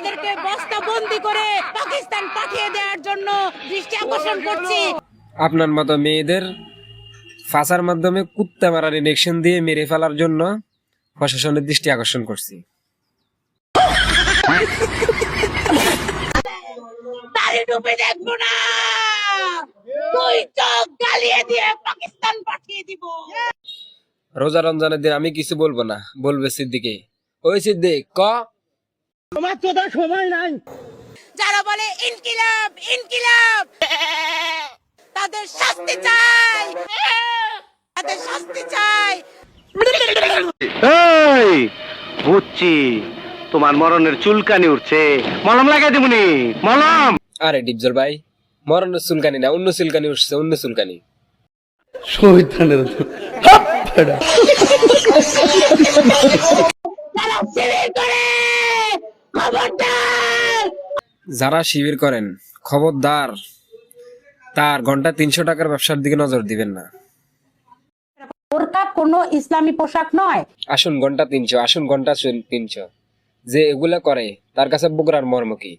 এদেরকে বস্তাবন্দি করে পাকিস্তান পাঠিয়ে দেওয়ার জন্য দৃষ্টি আকর্ষণ করছি। আপনার মতো মেয়েদের ফাঁসার মাধ্যমে কুত্তা মারার ইনজেকশন দিয়ে মেরে ফেলার জন্য প্রশাসনের দৃষ্টি আকর্ষণ করছি। তারে ডুবে দেখবো না, তুই চোখ জ্বালিয়ে দিয়ে পাকিস্তান পাঠিয়ে দিব। রোজা রমজানের দিন আমি কিছু বলবো না, বলবে সিদ্দিকে। ওই সিদ্দিক ক তোমার তো তার সময় নাই। যারা বলে ইনকিলাব ইনকিলাব, তাদের শাস্তি চাই, তাদের শাস্তি চাই। এই বুঝছি, তোমার মরণের চুলকানি উঠছে, মলম লাগাই দিবনি, মলম। আরে ডিপজল ভাই, মরণের চুলকানি না, অন্য চুলকানি উঠছে, অন্য চুলকানি। শহীদানের যারা শিবির করে, খবরদার। যারা শিবির করেন খবরদার, তার ঘন্টা 300 টাকার ব্যবসার দিকে নজর দিবেন না। বোরকা কোনো ইসলামী পোশাক নয়। আসুন ঘন্টা 300, আসুন ঘন্টা 300। যে এগুলা করে তার কাছে বগুড়ার মর্ম কি?